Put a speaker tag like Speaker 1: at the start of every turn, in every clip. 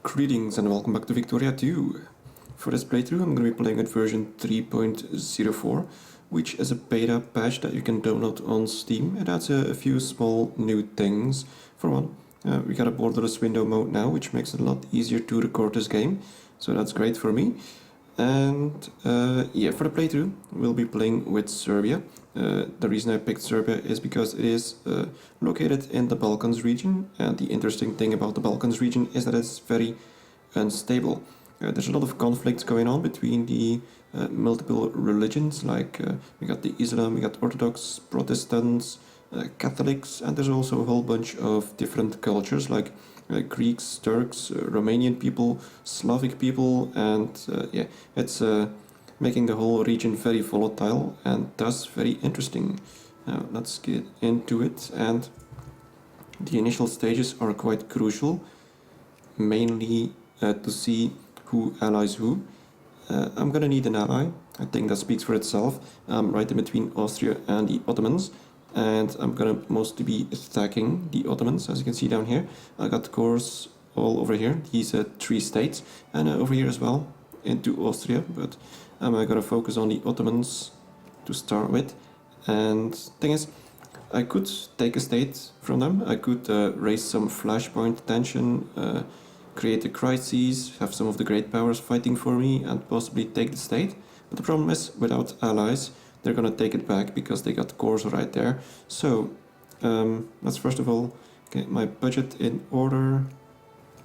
Speaker 1: Greetings and welcome back to Victoria 2. For this playthrough I'm going to be playing with version 3.04, which is a beta patch that you can download on Steam. It adds a few small new things. For one, we got a borderless window mode now, which makes it a lot easier to record this game, so that's great for me. And yeah, for the playthrough we'll be playing with Serbia. The reason I picked Serbia is because it is located in the Balkans region, and the interesting thing about the Balkans region is that it's very unstable. There's a lot of conflicts going on between the multiple religions, like we got the Islam, we got Orthodox, Protestants, Catholics, and there's also a whole bunch of different cultures like Greeks, Turks, Romanian people, Slavic people, and yeah, it's making the whole region very volatile and thus very interesting. Now let's get into it, and the initial stages are quite crucial, mainly to see who allies who. I'm gonna need an ally. I think that speaks for itself. I'm right in between Austria and the Ottomans, and I'm gonna mostly be attacking the Ottomans. As you can see down here, I got cores all over here, these three states, and over here as well into Austria, but I'm gonna focus on the Ottomans to start with. And thing is, I could take a state from them. I could raise some flashpoint tension, create a crisis, have some of the great powers fighting for me, and possibly take the state. But the problem is, without allies, they're gonna take it back because they got cores right there. So let's first of all get my budget in order.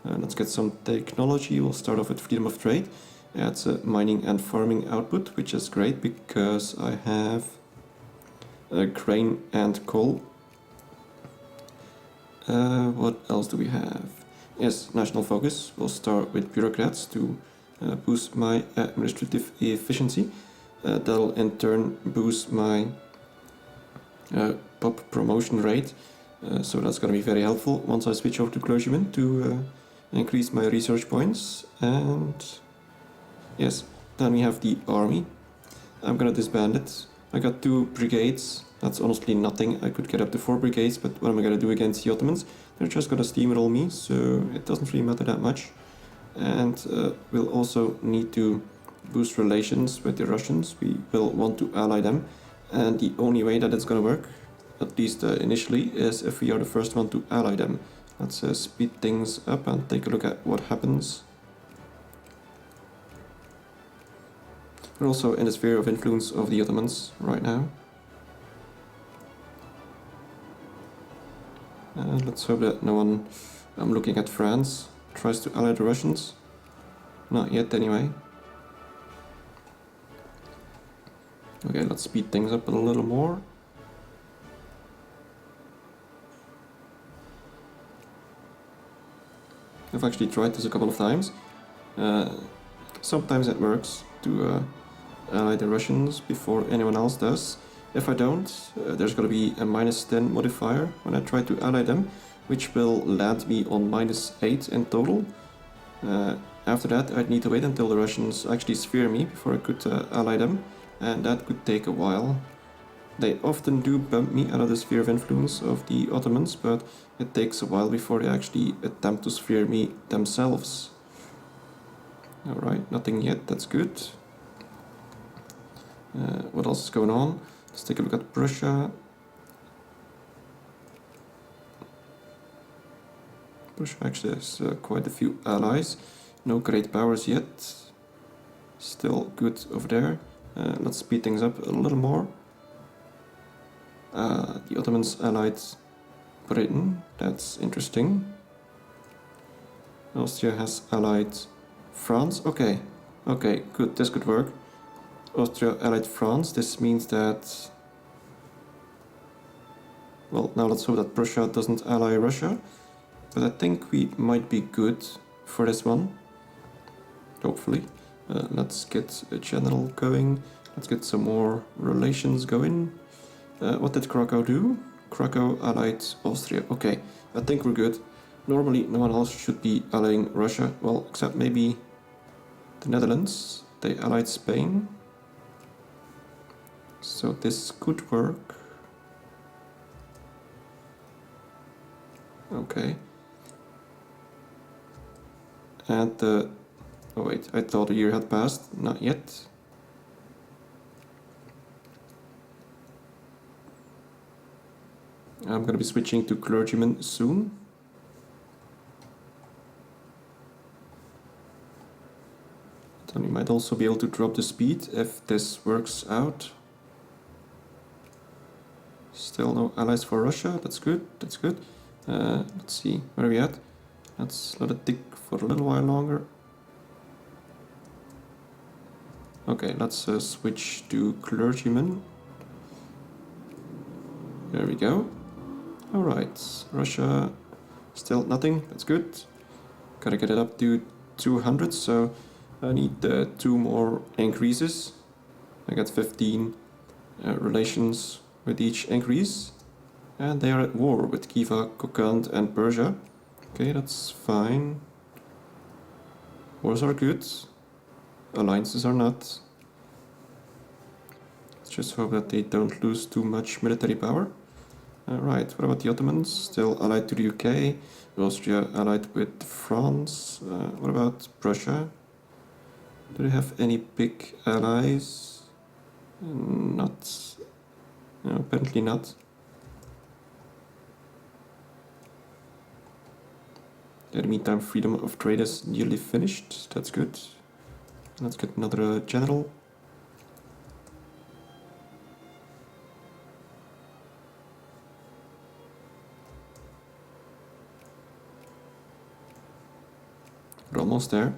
Speaker 1: Let's get some technology. We'll start off with freedom of trade. It's a mining and farming output, which is great because I have grain and coal. What else do we have? Yes, national focus. We'll start with bureaucrats to boost my administrative efficiency. That'll in turn boost my pop promotion rate. So that's going to be very helpful once I switch over to clergyman to increase my research points. And yes, then we have the army. I'm gonna disband it. I got 2 brigades. That's honestly nothing. I could get up to 4 brigades, but what am I gonna do against the Ottomans? They're just gonna steamroll me, so it doesn't really matter that much. And we'll also need to boost relations with the Russians. We will want to ally them, and the only way that it's gonna work, at least initially, is if we are the first one to ally them. Let's speed things up and take a look at what happens. We're also in the sphere of influence of the Ottomans right now. Let's hope that no one, I'm looking at France, tries to ally the Russians. Not yet anyway. Okay, let's speed things up a little more. I've actually tried this a couple of times. Sometimes it works to ally the Russians before anyone else does. If I don't, there's gonna be a -10 modifier when I try to ally them, which will land me on -8 in total. After that, I'd need to wait until the Russians actually sphere me before I could ally them, and that could take a while. They often do bump me out of the sphere of influence of the Ottomans, but it takes a while before they actually attempt to sphere me themselves. Alright, nothing yet, that's good. What else is going on? Let's take a look at Prussia. Prussia actually has quite a few allies. No great powers yet. Still good over there. Let's speed things up a little more. The Ottomans allied Britain. That's interesting. Austria has allied France. Okay, good. This could work. Austria allied France. This means that... well, now let's hope that Prussia doesn't ally Russia. But I think we might be good for this one. Hopefully. Let's get a general going. Let's get some more relations going. What did Krakow do? Krakow allied Austria. Okay, I think we're good. Normally no one else should be allying Russia. Well, except maybe the Netherlands. They allied Spain. So this could work. Okay. And oh wait, I thought a year had passed. Not yet. I'm gonna be switching to clergyman soon. Then we might also be able to drop the speed if this works out. Still no allies for Russia, that's good, that's good. Let's see, where are we at? Let's let it tick for a little while longer. Okay, let's switch to clergyman. There we go. Alright, Russia, still nothing, that's good. Gotta get it up to 200, so I need 2 more increases. I got 15 relations with each increase. And they are at war with Khiva, Kokand and Persia. Okay, that's fine. Wars are good. Alliances are not. Let's just hope that they don't lose too much military power. Right, what about the Ottomans? Still allied to the UK. Austria allied with France. What about Prussia? Do they have any big allies? Not. No, apparently not. In the meantime, freedom of trade is nearly finished. That's good. Let's get another general. We're almost there.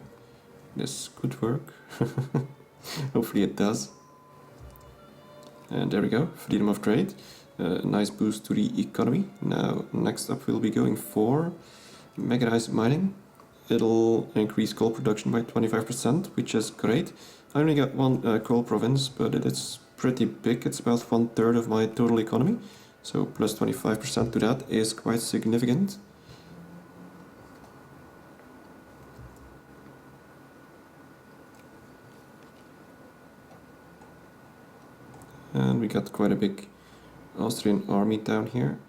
Speaker 1: This could work. Hopefully it does. And there we go, freedom of trade. Nice boost to the economy. Now, next up we'll be going for mechanized mining. It'll increase coal production by 25%, which is great. I only got one coal province, but it's pretty big. It's about 1/3 of my total economy. So plus 25% to that is quite significant. And we got quite a big Austrian army down here.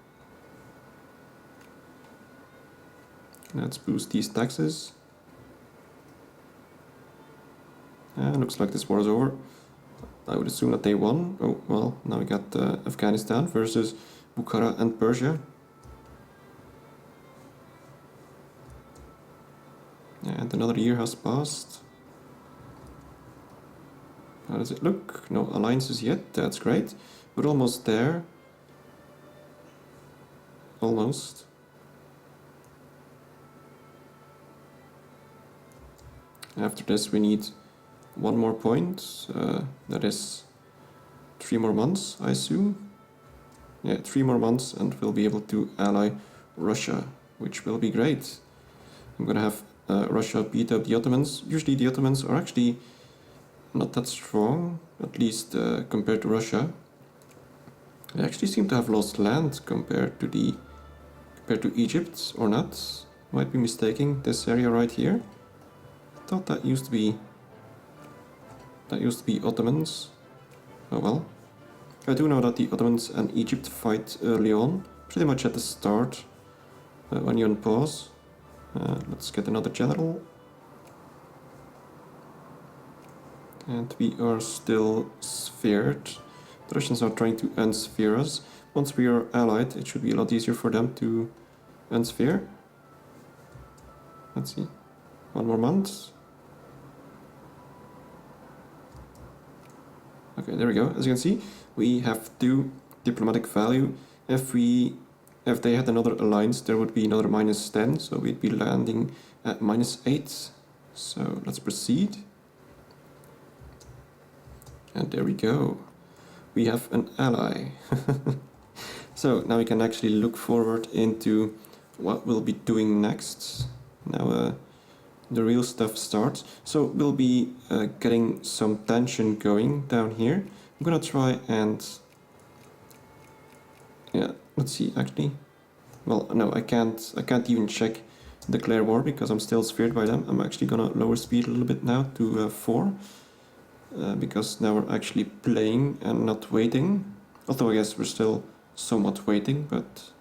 Speaker 1: Let's boost these taxes. And looks like this war is over. I would assume that they won. Oh, well, now we got Afghanistan versus Bukhara and Persia. And another year has passed. How does it look? No alliances yet, that's great. We're almost there. Almost. After this we need one more point. That is 3 more months, I assume. Yeah, 3 more months and we'll be able to ally Russia, which will be great. I'm gonna have Russia beat up the Ottomans. Usually the Ottomans are actually not that strong, at least compared to Russia. They actually seem to have lost land compared to Egypt, or not. Might be mistaking this area right here. I thought that used to be Ottomans. Oh well. I do know that the Ottomans and Egypt fight early on, pretty much at the start, when you unpause. Let's get another general. And we are still sphered. The Russians are trying to unsphere us. Once we are allied, it should be a lot easier for them to unsphere. Let's see. 1 more month. Okay, there we go. As you can see, we have 2 diplomatic value. If they had another alliance, there would be another -10, so we'd be landing at -8. So let's proceed. And there we go. We have an ally. So now we can actually look forward into what we'll be doing next. Now the real stuff starts. So we'll be getting some tension going down here. I'm gonna try and... yeah, let's see actually. Well, no, I can't even check declare war because I'm still sphered by them. I'm actually gonna lower speed a little bit now to 4. Because now we're actually playing and not waiting. Although I guess we're still somewhat waiting, but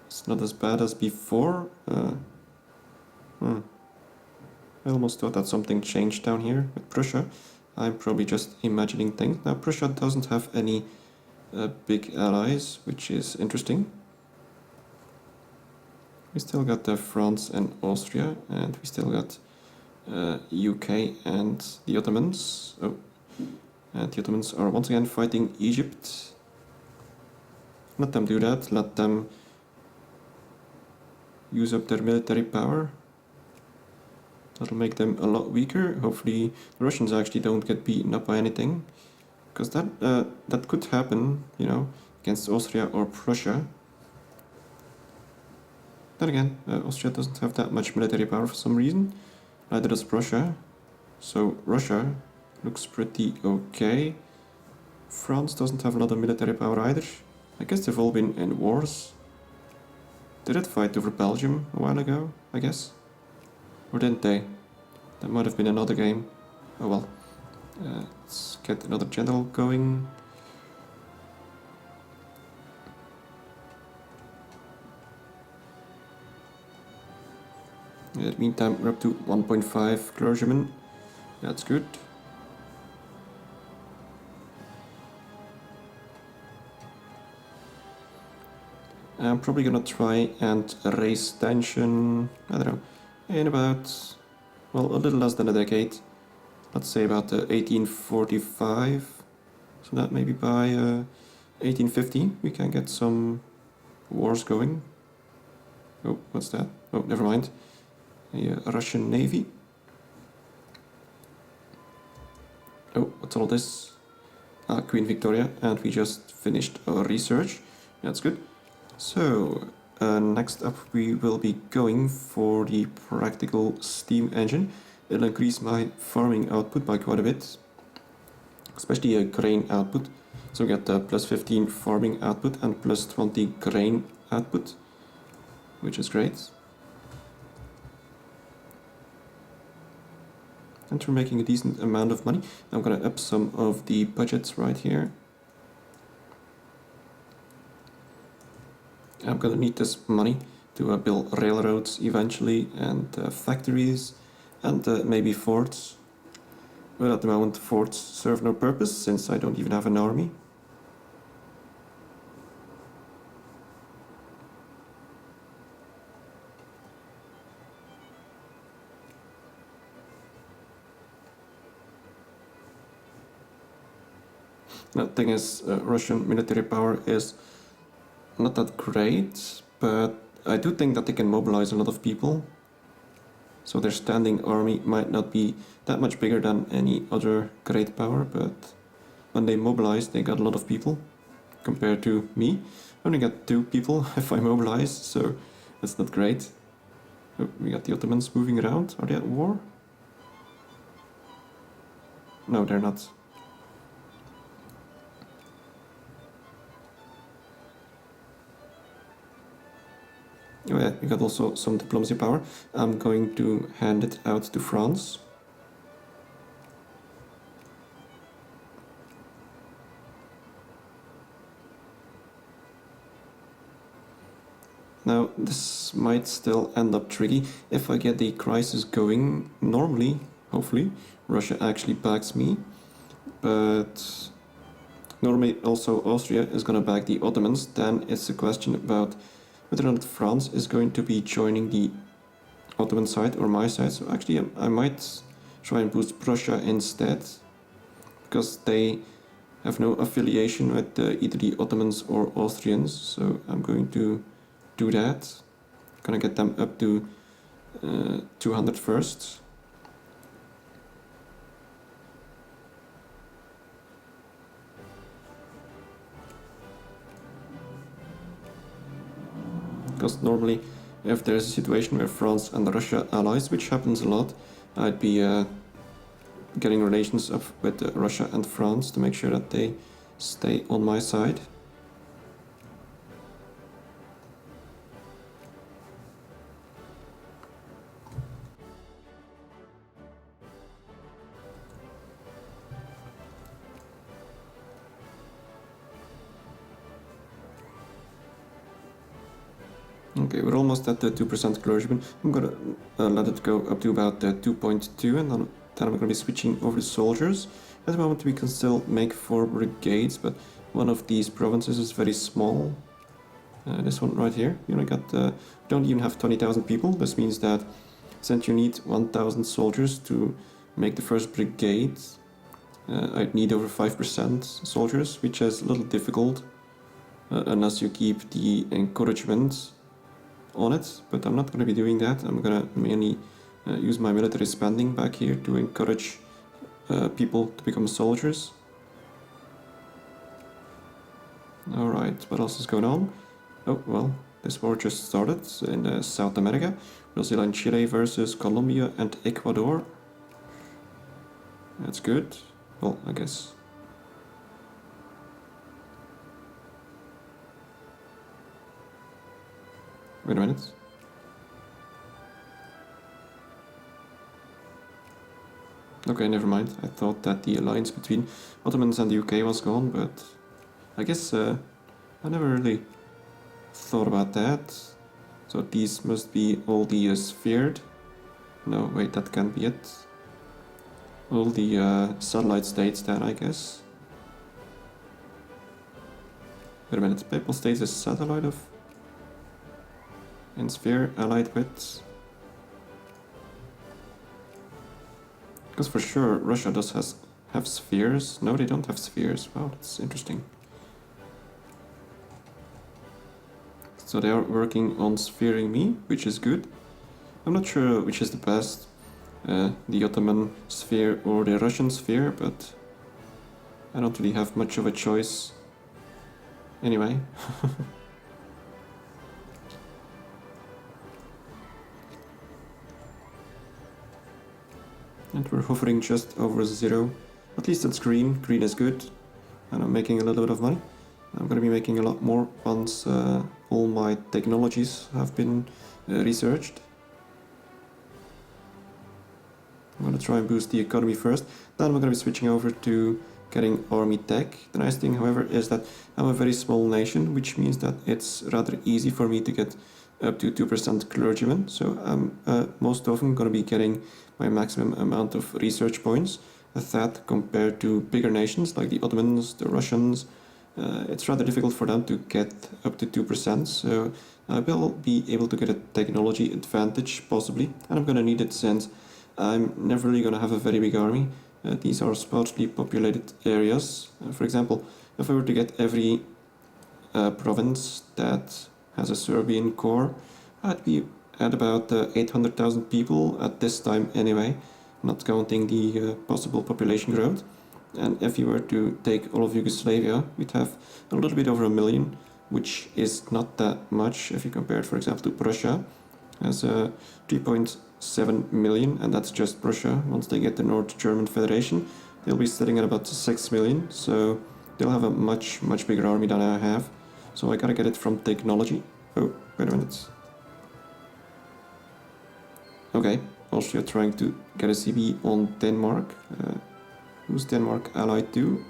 Speaker 1: it's not as bad as before. I almost thought that something changed down here with Prussia. I'm probably just imagining things. Now Prussia doesn't have any big allies, which is interesting. We still got France and Austria, and we still got UK and the Ottomans. Oh, and the Ottomans are once again fighting Egypt. Let them do that. Let them use up their military power. That'll make them a lot weaker. Hopefully the Russians actually don't get beaten up by anything, because that could happen, you know, against Austria or Prussia. Then again, Austria doesn't have that much military power for some reason. Neither does Prussia. So Russia looks pretty okay. France doesn't have a lot of military power either. I guess they've all been in wars. They did fight over Belgium a while ago, I guess. Or didn't they? That might have been another game. Oh well. Let's get another general going. In the meantime, we're up to 1.5 clergymen. That's good. I'm probably gonna try and raise tension, I don't know, in about, well, a little less than a decade. Let's say about 1845. So that maybe by 1850 we can get some wars going. Oh, what's that? Oh, never mind. A Russian Navy. Oh, what's all this? Ah, Queen Victoria, and we just finished our research. That's good. So, next up we will be going for the practical steam engine. It'll increase my farming output by quite a bit, especially a grain output. So we get plus 15 farming output and plus 20 grain output, which is great. And we're making a decent amount of money. I'm gonna up some of the budgets right here. I'm gonna need this money to build railroads eventually, and factories, and maybe forts. But at the moment forts serve no purpose, since I don't even have an army. The thing is, Russian military power is not that great, but I do think that they can mobilize a lot of people. So their standing army might not be that much bigger than any other great power, but when they mobilize, they got a lot of people. Compared to me, I only got 2 people if I mobilize, so that's not great. Oh, we got the Ottomans moving around. Are they at war? No, they're not. Oh yeah, we got also some diplomacy power. I'm going to hand it out to France. Now, this might still end up tricky. If I get the crisis going, normally, hopefully, Russia actually backs me. But normally also Austria is gonna back the Ottomans. Then it's a question about whether or not France is going to be joining the Ottoman side or my side. So actually I might try and boost Prussia instead, because they have no affiliation with either the Ottomans or Austrians. So I'm going to do that. Gonna get them up to 200 first. Because normally, if there's a situation where France and Russia allies, which happens a lot, I'd be getting relations up with Russia and France to make sure that they stay on my side. Okay, we're almost at the 2% clergyman. I'm gonna let it go up to about 2.2, and then I'm gonna be switching over to soldiers. At the moment we can still make 4 brigades, but one of these provinces is very small. This one right here, you only got, don't even have 20,000 people. This means that since you need 1,000 soldiers to make the first brigade, I'd need over 5% soldiers, which is a little difficult unless you keep the encouragement on it, but I'm not going to be doing that. I'm going to mainly use my military spending back here to encourage people to become soldiers. Alright, what else is going on? Oh, well, this war just started in South America. Brazil and Chile versus Colombia and Ecuador. That's good. Well, I guess. Wait a minute. Okay, never mind. I thought that the alliance between Ottomans and the UK was gone, but I guess I never really thought about that. So these must be all the sphered. No, wait, that can't be it. All the satellite states then, I guess. Wait a minute, Papal States is satellite of... and sphere allied with... Because for sure Russia does have spheres. No, they don't have spheres. Wow, that's interesting. So they are working on sphering me, which is good. I'm not sure which is the best, the Ottoman sphere or the Russian sphere, but I don't really have much of a choice anyway. And we're hovering just over 0. At least it's green. Green is good. And I'm making a little bit of money. I'm going to be making a lot more once all my technologies have been researched. I'm going to try and boost the economy first. Then I'm going to be switching over to getting army tech. The nice thing, however, is that I'm a very small nation, which means that it's rather easy for me to get up to 2% clergymen. So I'm most often going to be getting my maximum amount of research points. That compared to bigger nations like the Ottomans, the Russians, it's rather difficult for them to get up to 2%. So I will be able to get a technology advantage possibly, and I'm going to need it since I'm never really going to have a very big army. These are sparsely populated areas. For example, if I were to get every province that has a Serbian core, I'd be at about 800,000 people at this time anyway, not counting the possible population growth. And if you were to take all of Yugoslavia, we'd have a little bit over 1 million, which is not that much if you compare it, for example, to Prussia, has 3.7 million, and that's just Prussia. Once they get the North German Federation, they'll be sitting at about 6 million, so they'll have a much bigger army than I have. So I gotta get it from technology. Oh, wait a minute. Okay, Austria trying to get a CB on Denmark. Who's Denmark allied to?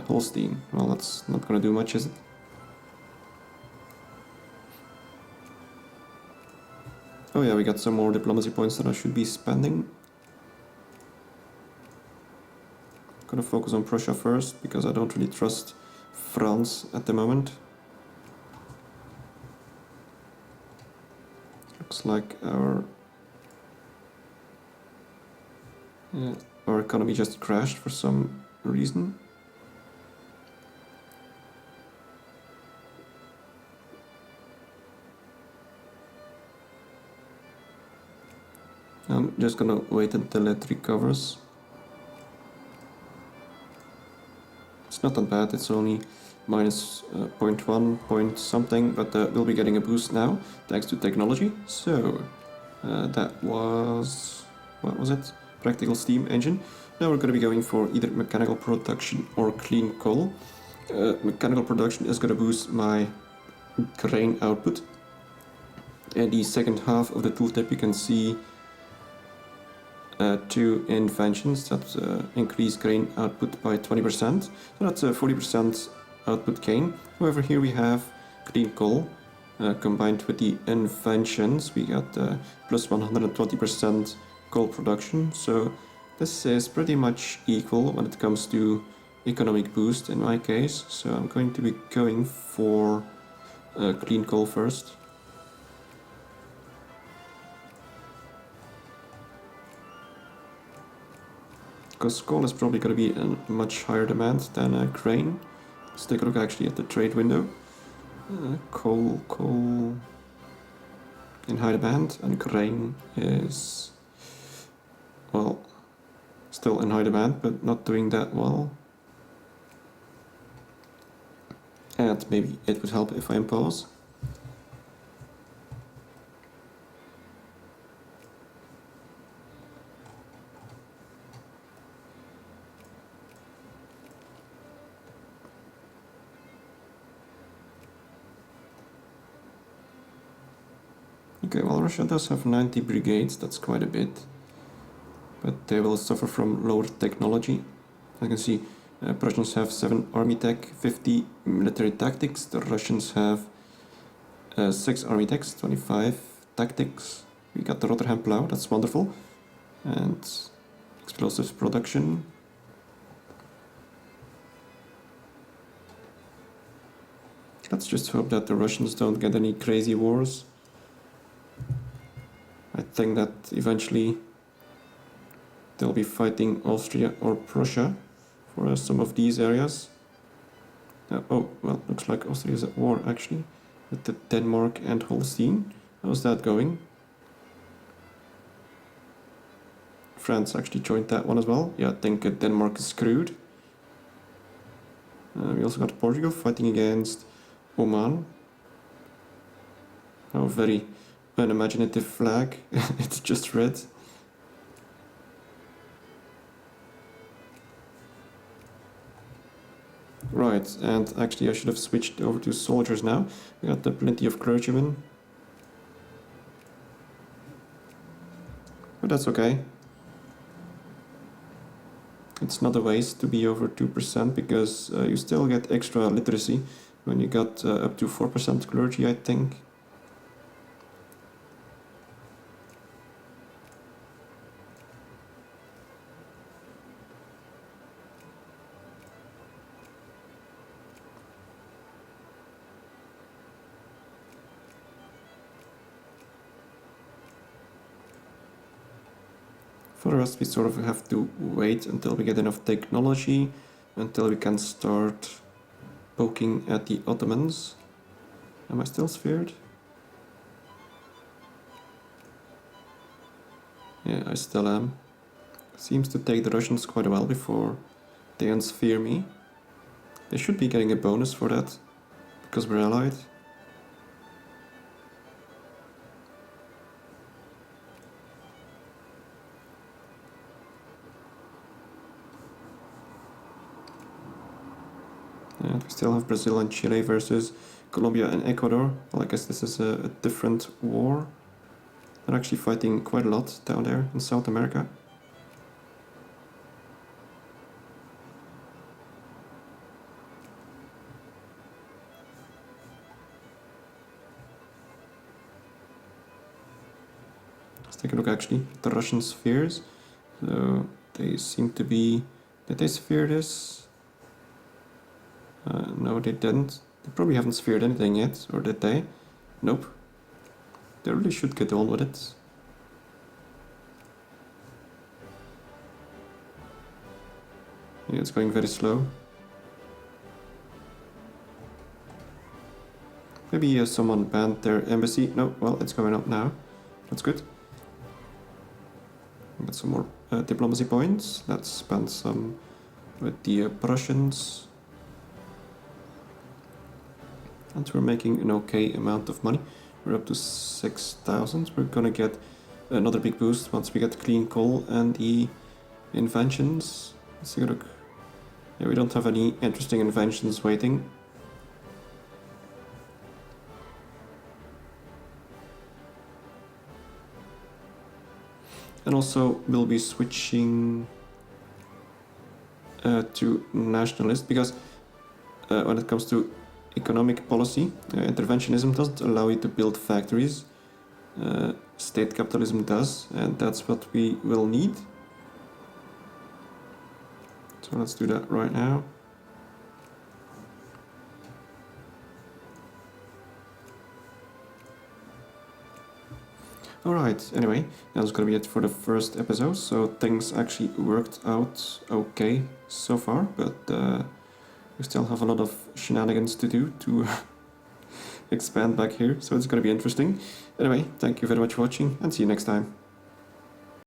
Speaker 1: Holstein. Well, that's not gonna do much, is it? Oh yeah, we got some more diplomacy points that I should be spending. Gonna focus on Prussia first, because I don't really trust France at the moment. Looks like our economy just crashed for some reason. I'm just gonna wait until it recovers. It's not that bad, it's only minus 0.1 point something, but we'll be getting a boost now thanks to technology. So that was, what was it? Practical steam engine. Now we're going to be going for either mechanical production or clean coal. Mechanical production is going to boost my grain output. In the second half of the tooltip you can see 2 inventions that increase grain output by 20%. So that's a 40% output gain. However, here we have clean coal, combined with the inventions, we got plus 120% coal production. So this is pretty much equal when it comes to economic boost in my case. So I'm going to be going for clean coal first. Because coal is probably going to be in much higher demand than grain. Let's take a look actually at the trade window. Coal in high demand, and grain is, well, still in high demand, but not doing that well. And maybe it would help if I impose. Okay, well, Russia does have 90 brigades, that's quite a bit. But they will suffer from lower technology. I can see Prussians have 7 army tech, 50 military tactics. The Russians have 6 army techs, 25 tactics. We got the Rotterdam plow, that's wonderful. And explosives production. Let's just hope that the Russians don't get any crazy wars. I think that eventually they'll be fighting Austria or Prussia for some of these areas. Oh, well, looks like Austria is at war actually with the Denmark and Holstein. How's that going? France actually joined that one as well. Yeah, I think Denmark is screwed. We also got Portugal fighting against Oman. Oh, very unimaginative flag. It's just red. Right, and actually I should have switched over to soldiers now. We got plenty of clergymen. But that's okay. It's not a waste to be over 2% because you still get extra literacy when you got up to 4% clergy, I think. For the rest, we sort of have to wait until we get enough technology, until we can start poking at the Ottomans. Am I still sphered? Yeah, I still am. Seems to take the Russians quite a while before they unsphere me. They should be getting a bonus for that, because we're allied. And we still have Brazil and Chile versus Colombia and Ecuador. Well, I guess this is a different war. They're actually fighting quite a lot down there in South America. Let's take a look actually at the Russian spheres. So they seem to be... Did they sphere this? No, they didn't. They probably haven't sphered anything yet, or did they? Nope. They really should get on with it. Yeah, it's going very slow. Maybe someone banned their embassy. No, well, it's going up now. That's good. Got some more diplomacy points. Let's spend some with the Prussians. And we're making an okay amount of money. We're up to 6,000. We're gonna get another big boost once we get clean coal and the inventions. Let's take a look. Yeah, we don't have any interesting inventions waiting. And also we'll be switching to nationalist because when it comes to economic policy. Interventionism doesn't allow you to build factories. State capitalism does, and that's what we will need. So let's do that right now. Alright, anyway, that's gonna be it for the first episode. So things actually worked out okay so far, but we still have a lot of shenanigans to do to expand back here, so it's gonna be interesting. Anyway, thank you very much for watching, and see you next time.